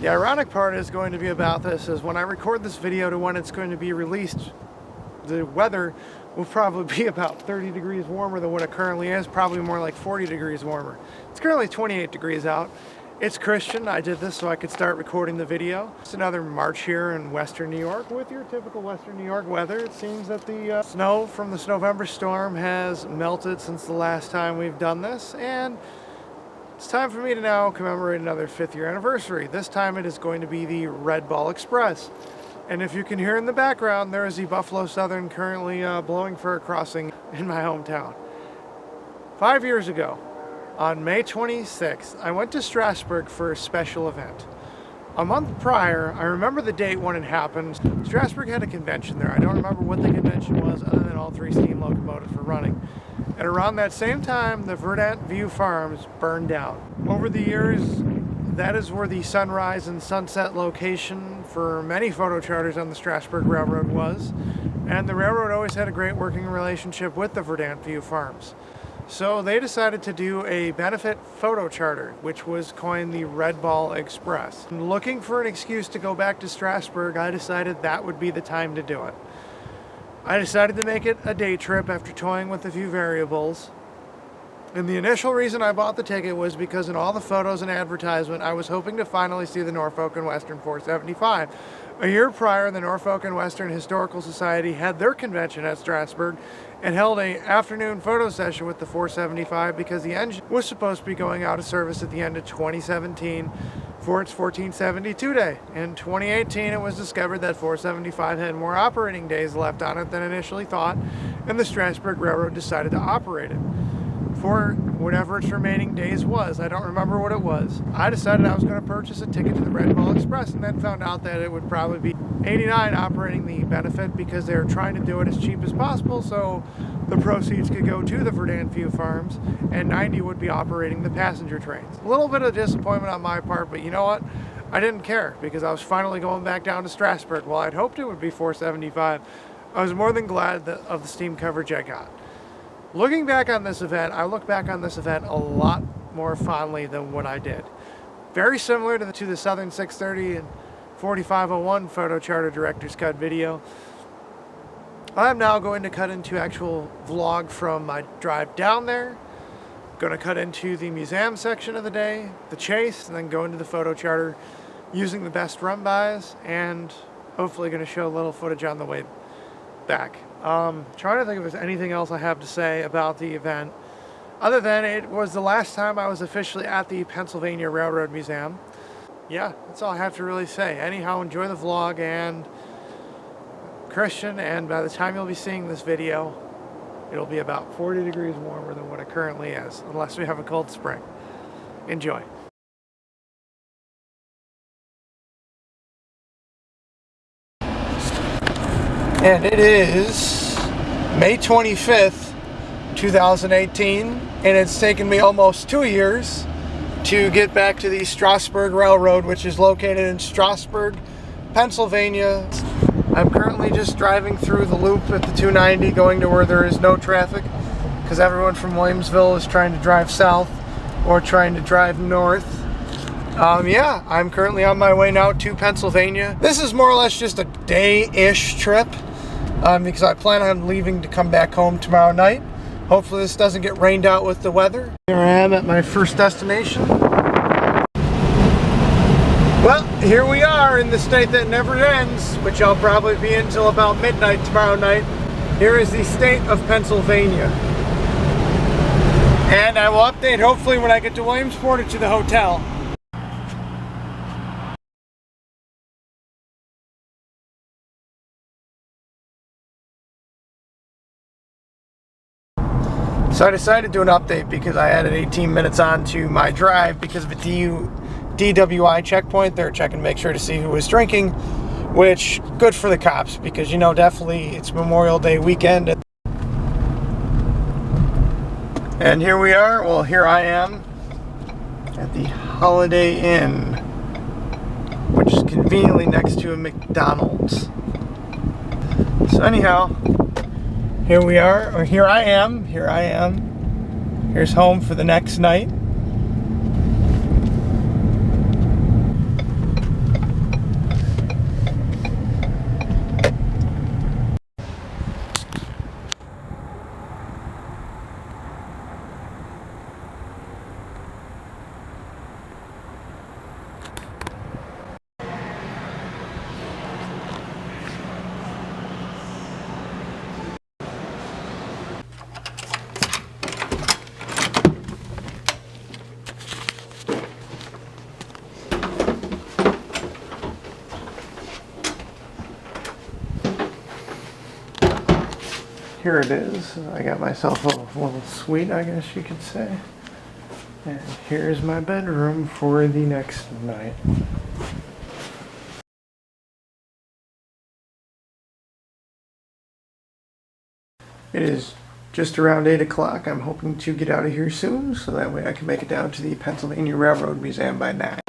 The ironic part is going to be about this is when I record this video to when it's going to be released, the weather will probably be about 30 degrees warmer than what it currently is, probably more like 40 degrees warmer. It's currently 28 degrees out. It's Christian. I did this so I could start recording the video. It's another March here in Western New York with your typical Western New York weather. It seems that the snow from this November storm has melted since the last time we've done this, and it's time for me to now commemorate another 5th year anniversary. This time it is going to be the Red Ball Express. And if you can hear in the background, there is the Buffalo Southern currently blowing for a crossing in my hometown. 5 years ago, on May 26th, I went to Strasburg for a special event. A month prior, I remember the date when it happened, Strasburg had a convention there. I don't remember what the convention was other than all 3 steam locomotives were running. And around that same time, the Verdant View Farms burned down. Over the years, that is where the sunrise and sunset location for many photo charters on the Strasburg Railroad was. And the railroad always had a great working relationship with the Verdant View Farms. So they decided to do a benefit photo charter, which was coined the Red Ball Express. And looking for an excuse to go back to Strasburg, I decided that would be the time to do it. I decided to make it a day trip after toying with a few variables. And the initial reason I bought the ticket was because in all the photos and advertisement, I was hoping to finally see the Norfolk and Western 475. A year prior, the Norfolk and Western Historical Society had their convention at Strasburg and held an afternoon photo session with the 475 because the engine was supposed to be going out of service at the end of 2017 for its 1472 day. In 2018, it was discovered that 475 had more operating days left on it than initially thought, and the Strasburg Railroad decided to operate it for whatever its remaining days was. I don't remember what it was. I decided I was going to purchase a ticket to the Red Ball Express and then found out that it would probably be $89 operating the benefit because they were trying to do it as cheap as possible so the proceeds could go to the Verdant View Farms, and $90 would be operating the passenger trains. A little bit of disappointment on my part, but you know what? I didn't care because I was finally going back down to Strasburg. While I'd hoped it would be 475, I was more than glad of the steam coverage I got. Looking back on this event, I look back on this event a lot more fondly than what I did. Very similar to the Southern 630 and 4501 photo charter director's cut video. I'm now going to cut into actual vlog from my drive down there. Going to cut into the museum section of the day, the chase, and then go into the photo charter using the best run-bys, and hopefully going to show a little footage on the way back. Trying to think if there's anything else I have to say about the event, other than it was the last time I was officially at the Pennsylvania Railroad Museum. Yeah, that's all I have to really say. Anyhow, enjoy the vlog, and Christian, and by the time you'll be seeing this video, it'll be about 40 degrees warmer than what it currently is, unless we have a cold spring. Enjoy. And it is May 25th, 2018, and it's taken me almost 2 years to get back to the Strasburg Railroad, which is located in Strasburg, Pennsylvania. I'm currently just driving through the loop at the 290 going to where there is no traffic because everyone from Williamsville is trying to drive south or trying to drive north. Yeah, I'm currently on my way now to Pennsylvania. This is more or less just a day-ish trip. Because I plan on leaving to come back home tomorrow night. Hopefully this doesn't get rained out with the weather. Here I am at my first destination. Well, here we are in the state that never ends, which I'll probably be in until about midnight tomorrow night. Here is the state of Pennsylvania. And I will update hopefully when I get to Williamsport or to the hotel. So I decided to do an update because I added 18 minutes on to my drive because of a DWI checkpoint. They're checking to make sure to see who was drinking, which good for the cops because, you know, definitely it's Memorial Day weekend. And here we are. Well, here I am at the Holiday Inn, which is conveniently next to a McDonald's. So anyhow, here we are, or here I am. Here's home for the next night. here it is. I got myself a little suite, I guess you could say. And here's my bedroom for the next night. It is just around 8 o'clock. I'm hoping to get out of here soon, so that way I can make it down to the Pennsylvania Railroad Museum by 9.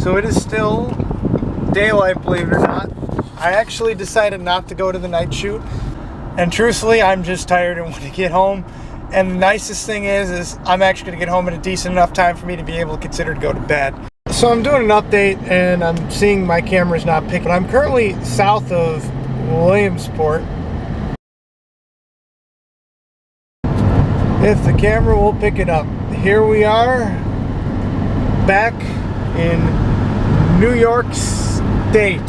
So it is still daylight, believe it or not. I actually decided not to go to the night shoot. And truthfully, I'm just tired and want to get home. And the nicest thing is I'm actually going to get home at a decent enough time for me to be able to consider to go to bed. So I'm doing an update and I'm seeing my camera's not picking. I'm currently south of Williamsport. If the camera will pick it up. Here we are back in New York State.